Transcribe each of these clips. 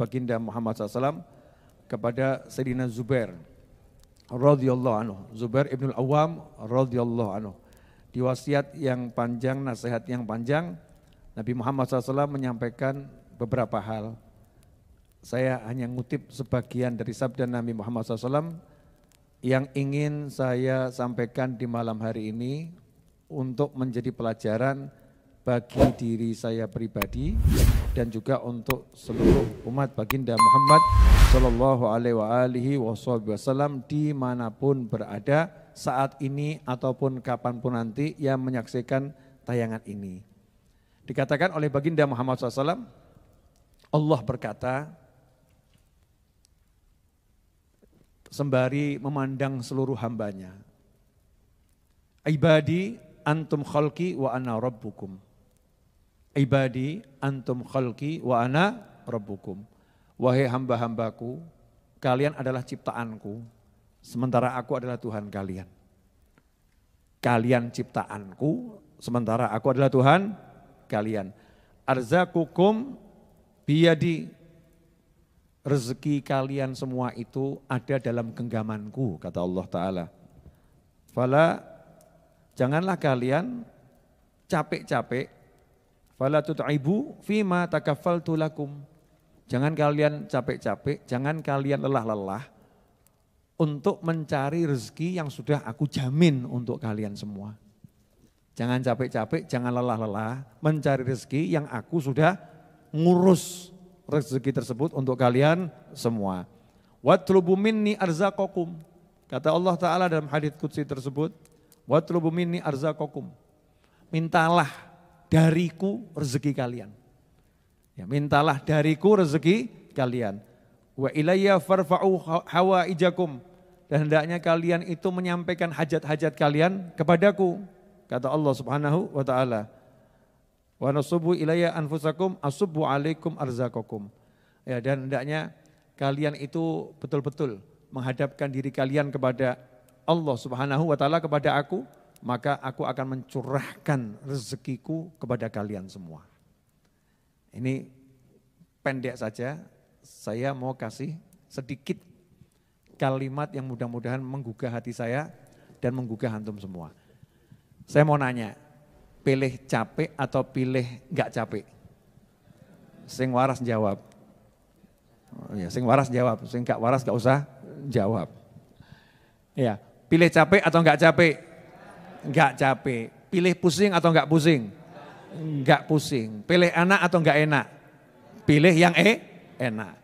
baginda Muhammad SAW kepada Sayyidina Zubair radhiyallahu anhu, Zubair ibn al-Awwam radhiyallahu anhu. Di wasiat yang panjang, nasihat yang panjang, Nabi Muhammad SAW menyampaikan beberapa hal. Saya hanya ngutip sebagian dari sabda Nabi Muhammad SAW yang ingin saya sampaikan di malam hari ini untuk menjadi pelajaran bagi diri saya pribadi dan juga untuk seluruh umat baginda Muhammad Sallallahu Alaihi Wasallam dimanapun berada saat ini ataupun kapanpun nanti yang menyaksikan tayangan ini. Dikatakan oleh baginda Muhammad SAW, Allah berkata, sembari memandang seluruh hambanya, ibadi antum khalqi wa ana rabbukum. Ibadi antum khalqi wa ana rabbukum. Wahai hamba-hambaku, kalian adalah ciptaanku, sementara aku adalah Tuhan kalian. Kalian ciptaanku, sementara aku adalah Tuhan kalian. Arzakukum biyadi. Rezeki kalian semua itu ada dalam genggamanku, kata Allah Ta'ala. Fala, janganlah kalian capek-capek. Fala tut'ibu fima takaffaltu lakum. Jangan kalian capek-capek, jangan kalian lelah-lelah untuk mencari rezeki yang sudah aku jamin untuk kalian semua. Jangan capek-capek, jangan lelah-lelah mencari rezeki yang aku sudah ngurus rezeki tersebut untuk kalian semua. Watlubu minni arzaqakum. Kata Allah Ta'ala dalam hadits qudsi tersebut, watlubu minni arzaqakum. Mintalah dariku rezeki kalian. Ya, mintalah dariku rezeki kalian. Wa ilayya farfa'u hawaijakum. Dan hendaknya kalian itu menyampaikan hajat-hajat kalian kepadaku. Kata Allah Subhanahu wa Ta'ala. Wa nasubu ilayya anfusakum asubbu alaikum arzaqakum. Ya, dan hendaknya kalian itu betul-betul menghadapkan diri kalian kepada Allah Subhanahu wa Ta'ala, kepada aku, maka aku akan mencurahkan rezekiku kepada kalian semua. Ini pendek saja, saya mau kasih sedikit kalimat yang mudah-mudahan menggugah hati saya dan menggugah antum semua. Saya mau nanya, pilih capek atau pilih enggak capek? Sing waras jawab. Oh ya, sing waras jawab, sing enggak waras enggak usah jawab. Ya, pilih capek atau enggak capek? Enggak capek. Pilih pusing atau enggak pusing? Enggak pusing. Pilih enak atau enggak enak? Pilih yang enak.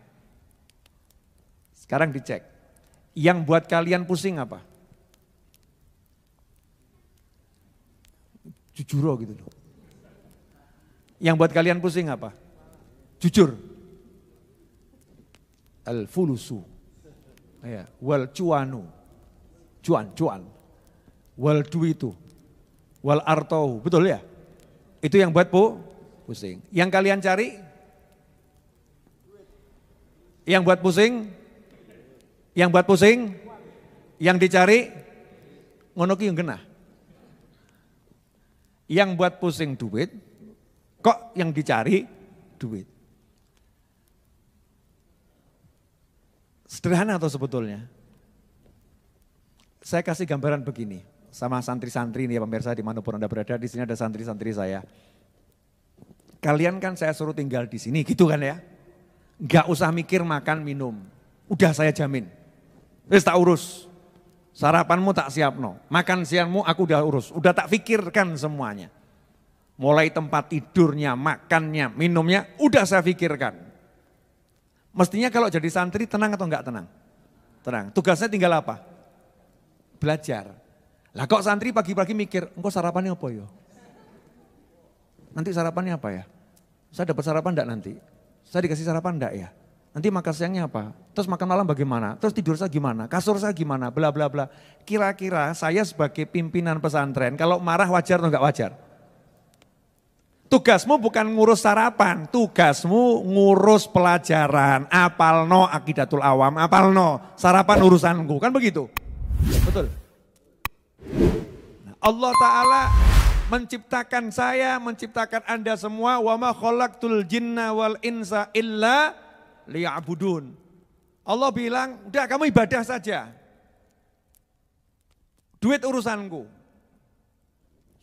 Sekarang dicek. Yang buat kalian pusing apa? Jujur gitu loh. Yang buat kalian pusing apa? Jujur. Al-fulusu. Ya, wal cuanu. Cuan. Wal duitu. Wal artau. Betul ya? Itu yang buat pusing. Yang kalian cari? Yang buat pusing? Yang buat pusing? Yang dicari? Ngono ki yang genah. Yang buat pusing duit, kok yang dicari duit. Sederhana atau sebetulnya? Saya kasih gambaran begini, sama santri-santri nih ya pemirsa dimanapun Anda berada, di sini ada santri-santri saya. Kalian kan saya suruh tinggal di sini gitu kan ya. Gak usah mikir makan minum, udah saya jamin. Wis tak urus. Sarapanmu tak siapno, makan siangmu aku udah urus, udah tak pikirkan semuanya. Mulai tempat tidurnya, makannya, minumnya, udah saya pikirkan. Mestinya kalau jadi santri tenang atau enggak tenang? Tenang, tugasnya tinggal apa? Belajar. Lah kok santri pagi-pagi mikir, engkau sarapannya apa ya? Nanti sarapannya apa ya? Saya dapat sarapan enggak nanti? Saya dikasih sarapan enggak ya? Nanti makan siangnya apa? Terus makan malam bagaimana? Terus tidur saya gimana? Kasur saya gimana? Bla bla bla. Kira-kira saya sebagai pimpinan pesantren kalau marah wajar atau enggak wajar? Tugasmu bukan ngurus sarapan, tugasmu ngurus pelajaran. Apalno Aqidatul Awam, apalno sarapan urusanku, kan begitu? Betul. Nah, Allah Ta'ala menciptakan saya, menciptakan Anda semua. Wa ma khalaqtul jinna wal insa illa liya'budun. Allah bilang, udah kamu ibadah saja. Duit urusanku.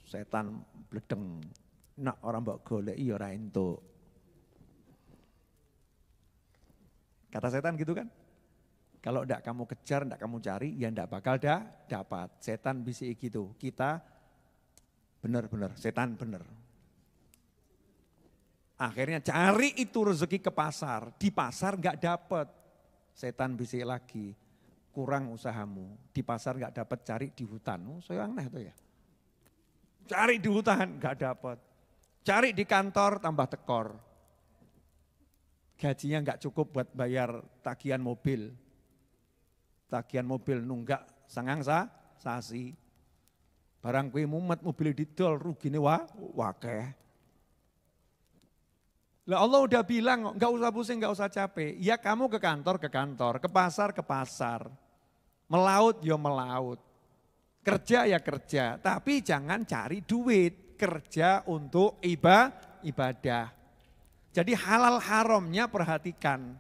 Setan bledeng. Nak orang mbok goleki ya ora entuk. Kata setan gitu kan? Kalau enggak kamu kejar, enggak kamu cari, ya enggak bakal dapat. Setan bisik gitu. Kita benar-benar, setan benar. Akhirnya cari itu rezeki ke pasar. Di pasar enggak dapat. Setan bisik lagi. Kurang usahamu. Di pasar enggak dapat, cari di hutan. Oh, saya aneh tuh ya. Cari di hutan enggak dapat. Cari di kantor tambah tekor. Gajinya enggak cukup buat bayar tagihan mobil. Tagihan mobil nunggak sangang sasi. Barang kuwi mumet mobil didol rugine wakeh. Lah Allah udah bilang enggak usah pusing, enggak usah capek. Ya kamu ke kantor, ke pasar. Melaut ya melaut. Kerja ya kerja, tapi jangan cari duit. Kerja untuk ibadah. Jadi halal haramnya perhatikan.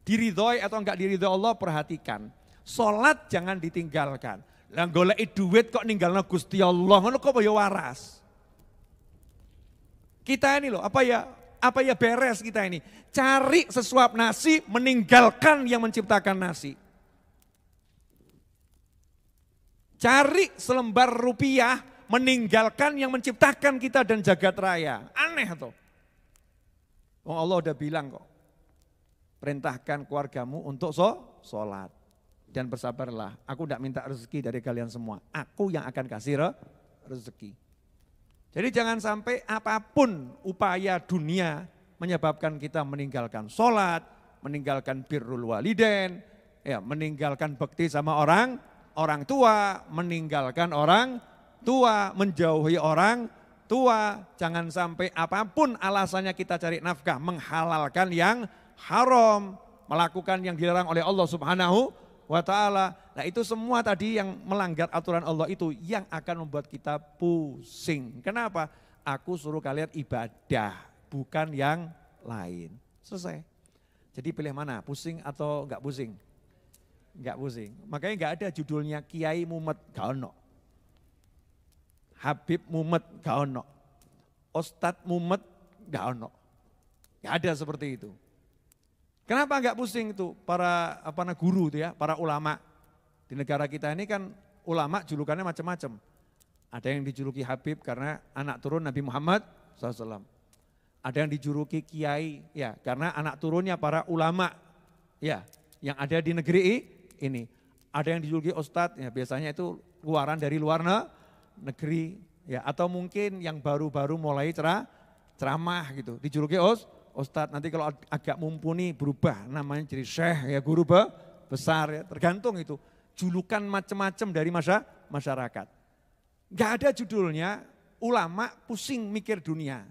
Diridhoi atau enggak diridhoi Allah perhatikan. Salat jangan ditinggalkan. Lah goleki duit kok ninggalno Gusti Allah, ngono kok ya waras. Kita ini loh, apa ya beres kita ini. Cari sesuap nasi, meninggalkan yang menciptakan nasi. Cari selembar rupiah, meninggalkan yang menciptakan kita dan jagat raya. Aneh tuh. Oh Allah udah bilang kok, perintahkan keluargamu untuk sholat. Dan bersabarlah, aku tidak minta rezeki dari kalian semua. Aku yang akan kasih rezeki. Jadi jangan sampai apapun upaya dunia menyebabkan kita meninggalkan sholat, meninggalkan birrul walidain, ya, meninggalkan bakti sama orang tua, meninggalkan orang tua, menjauhi orang tua. Jangan sampai apapun alasannya kita cari nafkah, menghalalkan yang haram, melakukan yang dilarang oleh Allah Subhanahu wa ta'ala. Nah itu semua tadi yang melanggar aturan Allah itu yang akan membuat kita pusing. Kenapa? Aku suruh kalian ibadah, bukan yang lain. Selesai. Jadi pilih mana, pusing atau enggak pusing? Enggak pusing. Makanya enggak ada judulnya Kiai Mumet, gak ono. Habib Mumet, gak ono. Ustadz Mumet, gak ono. Gak ada seperti itu. Kenapa enggak pusing itu para guru itu ya, para ulama. Di negara kita ini kan ulama julukannya macam-macam. Ada yang dijuluki Habib karena anak turun Nabi Muhammad SAW. Ada yang dijuluki Kiai ya karena anak turunnya para ulama ya yang ada di negeri ini. Ada yang dijuluki Ustadz ya biasanya itu keluaran dari luar negeri ya atau mungkin yang baru-baru mulai ceramah gitu dijuluki Ustadz. Nanti kalau agak mumpuni berubah namanya jadi syekh ya guru besar ya tergantung itu. Julukan macam-macam dari masyarakat. Gak ada judulnya ulama pusing mikir dunia.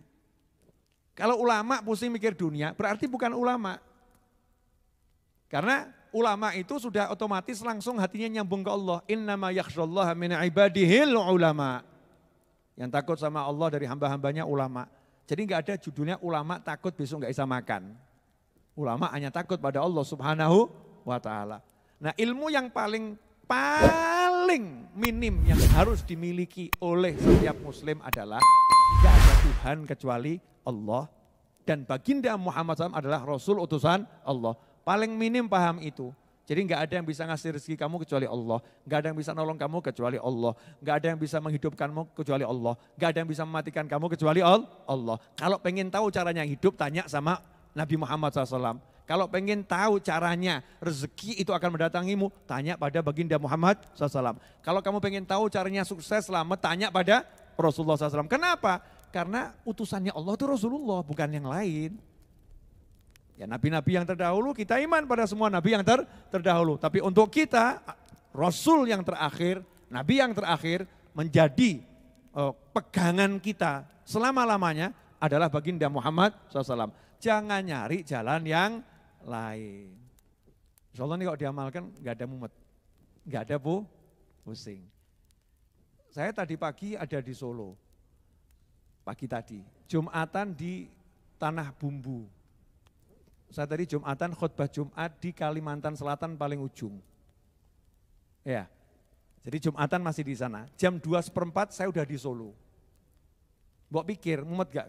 Kalau ulama pusing mikir dunia berarti bukan ulama. Karena ulama itu sudah otomatis langsung hatinya nyambung ke Allah. Innama yakhshallaha min ibadihil ulama. Yang takut sama Allah dari hamba-hambanya ulama. Jadi enggak ada judulnya ulama takut besok enggak bisa makan. Ulama hanya takut pada Allah Subhanahu wa ta'ala. Nah ilmu yang paling minim yang harus dimiliki oleh setiap muslim adalah enggak ada Tuhan kecuali Allah. Dan baginda Muhammad SAW adalah Rasul utusan Allah. Paling minim paham itu. Jadi enggak ada yang bisa ngasih rezeki kamu kecuali Allah. Enggak ada yang bisa nolong kamu kecuali Allah. Enggak ada yang bisa menghidupkanmu kecuali Allah. Enggak ada yang bisa mematikan kamu kecuali Allah. Kalau pengen tahu caranya hidup, tanya sama Nabi Muhammad SAW. Kalau pengen tahu caranya rezeki itu akan mendatangimu, tanya pada baginda Muhammad SAW. Kalau kamu pengen tahu caranya sukses selamat, tanya pada Rasulullah SAW. Kenapa? Karena utusannya Allah itu Rasulullah, bukan yang lain. Ya nabi-nabi yang terdahulu kita iman pada semua nabi yang terdahulu. Tapi untuk kita Rasul yang terakhir, nabi yang terakhir menjadi pegangan kita selama-lamanya adalah baginda Muhammad SAW. Jangan nyari jalan yang lain. Insya Allah ini kalau diamalkan gak ada mumet, gak ada pusing. Saya tadi pagi ada di Solo, pagi tadi, Jumatan di Tanah Bumbu. Saya tadi Jumatan khutbah Jumat di Kalimantan Selatan paling ujung. Ya, jadi Jumatan masih di sana. Jam 2:15 saya udah di Solo. Mbok pikir, mumet gak?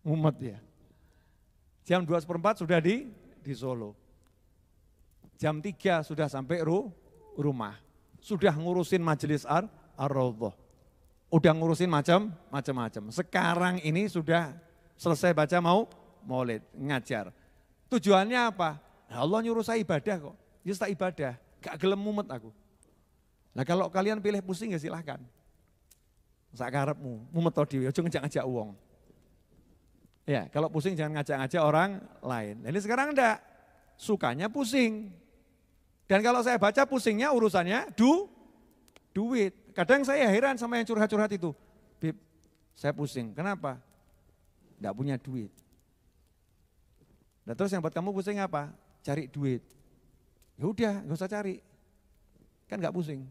Mumet ya. Jam 2:15 sudah di Solo. Jam 3 sudah sampai rumah. Sudah ngurusin majelis ar-Raudhah. Udah ngurusin macam-macam. Sekarang ini sudah selesai baca maulid, ngajar. Tujuannya apa? Nah, Allah nyuruh saya ibadah kok. Ya tak ibadah, gak gelem mumet aku. Nah kalau kalian pilih pusing ya silahkan. Sakarepmu, mumet to dhewe, aja ngajak-ngajak wong. Ya, kalau pusing jangan ngajak-ngajak orang lain. Ini sekarang enggak, sukanya pusing. Dan kalau saya baca pusingnya urusannya duit. Kadang saya heran sama yang curhat-curhat itu. Bib, saya pusing, kenapa? Enggak punya duit. Nah terus yang buat kamu pusing apa? Cari duit. Ya udah, enggak usah cari. Kan enggak pusing.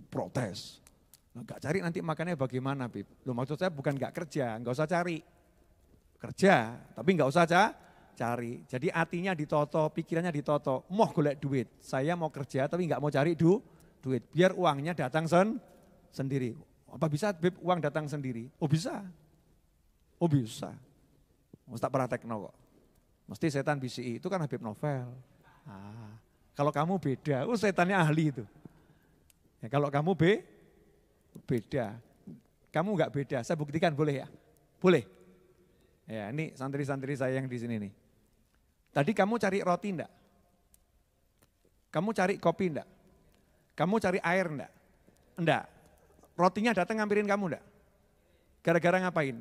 Protes. Enggak cari nanti makannya bagaimana, Bib? Loh maksud saya bukan enggak kerja, enggak usah cari. Kerja, tapi enggak usah cari. Jadi hatinya ditoto, pikirannya ditoto. Mau golek duit, saya mau kerja tapi enggak mau cari duit. Biar uangnya datang sendiri. Apa bisa, Bib, uang datang sendiri? Oh bisa. Mesti tak praktekno kok. Mesti setan bisi itu kan Habib Novel. Nah, kalau kamu beda, setannya ahli itu. Ya, kalau kamu beda, kamu enggak beda, saya buktikan boleh ya? Boleh? Ya ini santri-santri saya yang di sini nih. Tadi kamu cari roti enggak? Kamu cari kopi enggak? Kamu cari air enggak? Enggak. Rotinya datang ngampirin kamu enggak? Gara-gara ngapain?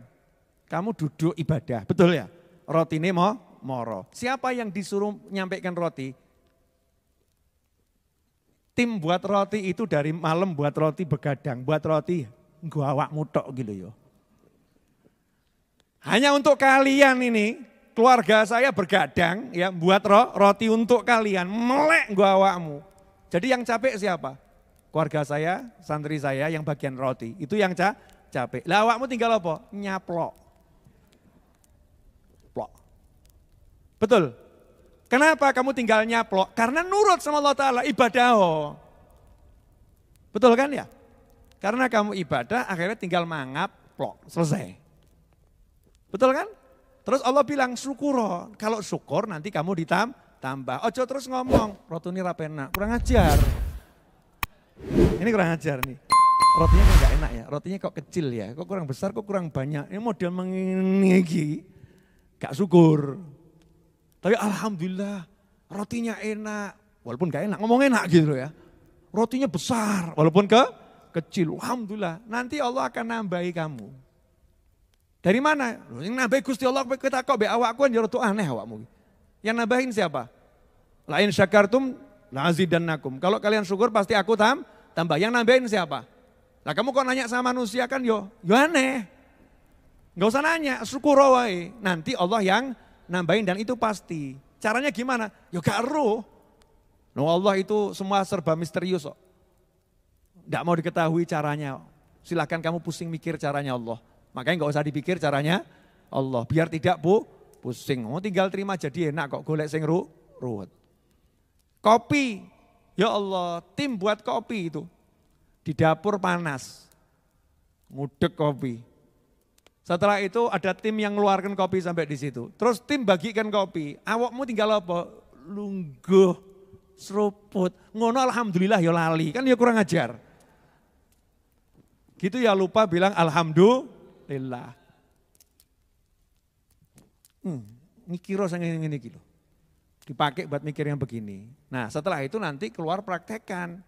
Kamu duduk ibadah, betul ya? Roti ini moro. Siapa yang disuruh nyampaikan roti? Tim buat roti itu dari malam buat roti begadang, buat roti gua awakmu tok gitu yo. Hanya untuk kalian ini, keluarga saya bergadang ya buat roti untuk kalian, melek gua awakmu. Jadi yang capek siapa? Keluarga saya, santri saya yang bagian roti, itu yang capek. Lah awakmu tinggal apa? Nyaplok. Plok. Betul? Kenapa kamu tinggal nyaplok? Karena nurut sama Allah Ta'ala, ibadah. Betul kan ya? Karena kamu ibadah akhirnya tinggal mangap, plok, selesai. Betul kan? Terus Allah bilang syukur. Kalau syukur nanti kamu ditambah. Ojo terus ngomong, rotuni rapena, kurang ajar. Ini kurang ajar nih. Rotinya kok gak enak ya, rotinya kok kecil ya, kok kurang besar, kok kurang banyak. Ini model menginggi, gak syukur. Tapi alhamdulillah rotinya enak, walaupun gak enak, ngomong enak gitu ya. Rotinya besar, walaupun kecil, alhamdulillah. Nanti Allah akan nambahi kamu. Dari mana? Yang nambahi Gusti Allah, kita kok be awakku kan itu aneh awakmu. Yang nambahin siapa? La in syakartum la azidannakum. Kalau kalian syukur pasti aku tambah. Yang nambahin siapa? Lah kamu kok nanya sama manusia kan yo aneh. Enggak usah nanya, syukur wae. Nanti Allah yang nambahin dan itu pasti. Caranya gimana? Ya gak eruh. No Allah itu semua serba misterius kok. Enggak mau diketahui caranya. Silahkan kamu pusing mikir caranya Allah. Makanya gak usah dipikir caranya Allah. Biar tidak pusing. Oh tinggal terima jadi enak kok golek sing ruwet. Kopi. Ya Allah, tim buat kopi itu. Di dapur panas. Ngudek kopi. Setelah itu ada tim yang ngeluarkan kopi sampai di situ. Terus tim bagikan kopi. Awakmu tinggal apa? Lungguh, seruput. Ngono alhamdulillah ya lali. Kan ya kurang ajar. Gitu ya lupa bilang alhamdulillah. Mikiro sang ini gitu. Dipakai buat mikir yang begini. Nah setelah itu nanti keluar praktekkan.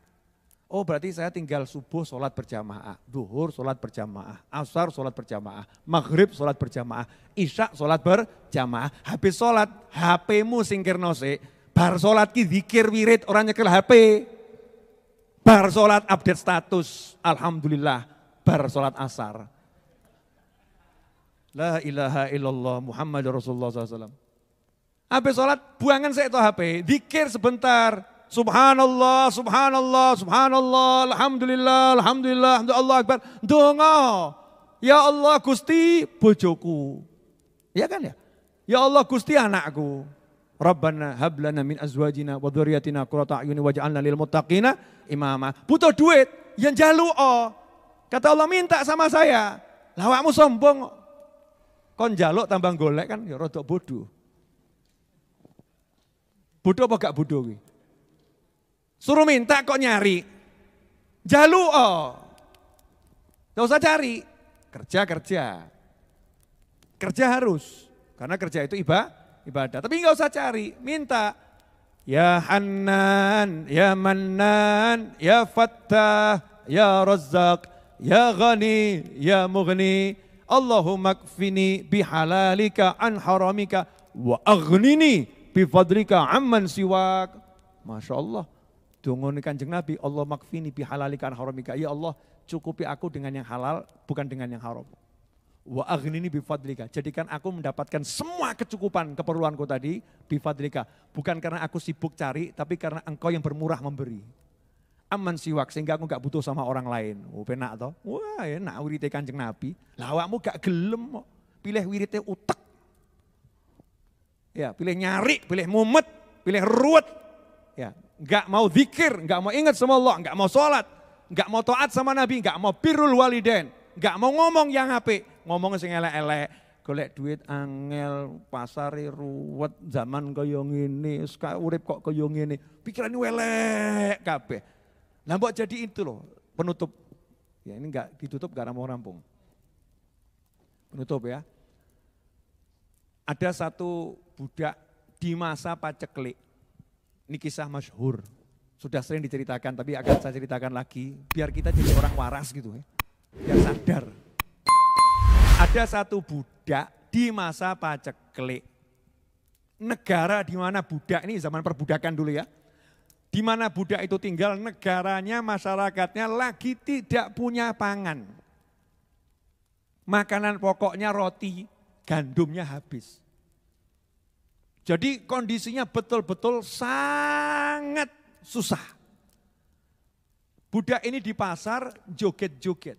Oh berarti saya tinggal subuh sholat berjamaah, duhur sholat berjamaah, asar sholat berjamaah, maghrib sholat berjamaah, isya sholat berjamaah. Habis sholat HP-mu singkirnose, bar sholat ki zikir wirid orang nyekel HP. Bar sholat update status, alhamdulillah, bar sholat asar. La ilaha illallah Muhammadur Rasulullah SAW. Habis sholat buangan saya itu HP, zikir sebentar. Subhanallah, subhanallah, subhanallah, alhamdulillah, alhamdulillah, Allah Akbar. Donga, ya Allah Gusti bojoku. Ya kan ya? Ya Allah Gusti anakku. Rabbana hablana min azwajina wa dzurriyyatina qurrata a'yuni waj'alna lil muttaqina imama. Butuh duit, yang njaluk. Kata Allah minta sama saya. Lawakmu sombong. Kon njaluk tambah golek kan ya rada bodoh. Bodoh apa gak bodoh kuwi? Suruh minta kok nyari. Njaluk. Enggak usah cari. Kerja. Kerja harus. Karena kerja itu ibadah. Tapi enggak usah cari, minta. Ya Hannan, ya Mannan, ya Fattah, ya Razzaq, ya Ghani, ya Mughni. Allahumma kfini bihalalika an haramika wa aghnini bifadlika amman siwak. Masya Allah. Dungone Kanjeng Nabi, Allah makfini bihalalika an haramika. Ya Allah, cukupi aku dengan yang halal, bukan dengan yang haram. Wa aghnini bifadlika. Jadikan aku mendapatkan semua kecukupan keperluanku tadi bifadlika. Bukan karena aku sibuk cari, tapi karena engkau yang bermurah memberi. Aman siwak, sehingga aku gak butuh sama orang lain. Penak toh? Wah enak wirite Kanjeng Nabi. Lah awakmu gak gelem, pilih wirite utek. Ya, pilih nyari, pilih mumet, pilih ruwet. Ya, gak mau zikir, gak mau ingat sama Allah, gak mau sholat, gak mau taat sama Nabi, gak mau birrul walidain, gak mau ngomong yang apik. Ngomong sing elek-elek, golek duit angel, pasare ruwet, zaman kaya ngene, urip kok kaya ngene. Pikiran elek kabeh. Lah mbok jadi itu loh, penutup. Ya ini enggak ditutup enggak rampung-rampung. Penutup ya. Ada satu budak di masa paceklik. Ini kisah masyhur. Sudah sering diceritakan tapi akan saya ceritakan lagi biar kita jadi orang waras gitu ya. Biar sadar. Ada satu budak di masa paceklik. Negara di mana budak, ini zaman perbudakan dulu ya. Di mana budak itu tinggal, negaranya, masyarakatnya lagi tidak punya pangan. Makanan pokoknya roti, gandumnya habis. Jadi kondisinya betul-betul sangat susah. Budak ini di pasar joget-joget,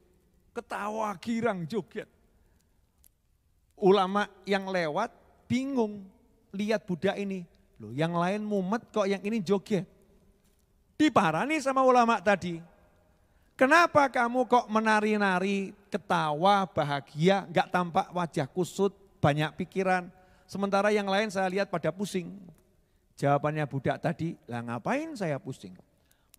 ketawa girang joget. Ulama yang lewat bingung lihat budak ini. Loh, yang lain mumet kok yang ini joget. Diparani sama ulama tadi. Kenapa kamu kok menari-nari, ketawa, bahagia, gak tampak wajah kusut, banyak pikiran. Sementara yang lain saya lihat pada pusing. Jawabannya budak tadi, lah ngapain saya pusing?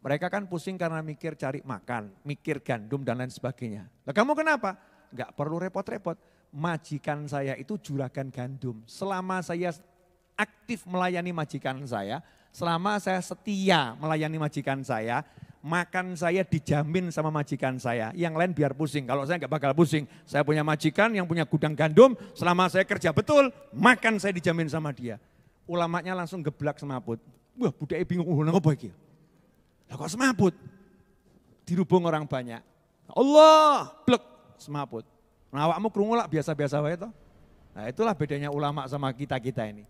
Mereka kan pusing karena mikir cari makan, mikir gandum dan lain sebagainya. Lah kamu kenapa? Gak perlu repot-repot. Majikan saya itu juragan gandum. Selama saya aktif melayani majikan saya, selama saya setia melayani majikan saya, makan saya dijamin sama majikan saya. Yang lain biar pusing, kalau saya nggak bakal pusing. Saya punya majikan yang punya gudang gandum, selama saya kerja betul, makan saya dijamin sama dia. Ulamanya langsung geblak semaput. Wah budaknya bingung, apa iki? Lah kok semaput? Dirubung orang banyak. Allah, blek semaput. Nah awakmu krungu lah biasa-biasa wae toh. Nah itulah bedanya ulama sama kita-kita ini.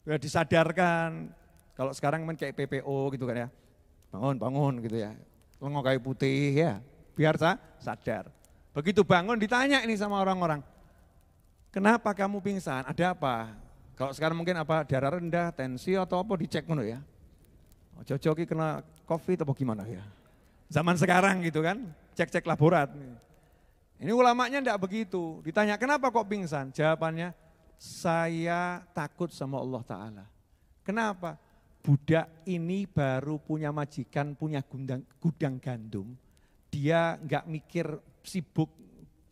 Ya disadarkan, kalau sekarang main kayak PPO gitu kan ya. Bangun gitu ya. Lengo kayu putih ya, biar sadar. Begitu bangun ditanya ini sama orang-orang. Kenapa kamu pingsan? Ada apa? Kalau sekarang mungkin apa darah rendah, tensi atau apa dicek ngono ya. Jojoki kena COVID atau gimana ya. Zaman sekarang gitu kan, cek-cek laborat. Ini ulamanya enggak begitu. Ditanya kenapa kok pingsan? Jawabannya, saya takut sama Allah Ta'ala. Kenapa? Budak ini baru punya majikan, punya gudang gandum. Dia enggak mikir sibuk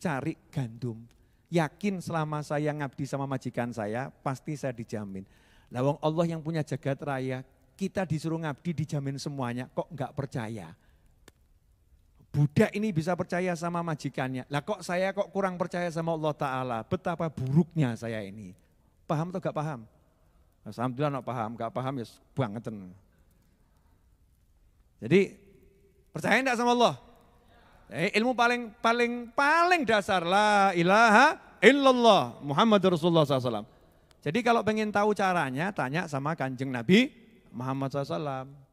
cari gandum. Yakin selama saya ngabdi sama majikan saya, pasti saya dijamin. Lawang Allah yang punya jagat raya, kita disuruh ngabdi dijamin semuanya, kok enggak percaya? Budak ini bisa percaya sama majikannya. Lah kok saya kok kurang percaya sama Allah Ta'ala. Betapa buruknya saya ini. Paham atau gak paham? Alhamdulillah gak paham ya bangetan. Jadi percaya enggak sama Allah? Ilmu paling dasar. La ilaha illallah Muhammad Rasulullah SAW. Jadi kalau pengen tahu caranya tanya sama Kanjeng Nabi Muhammad SAW.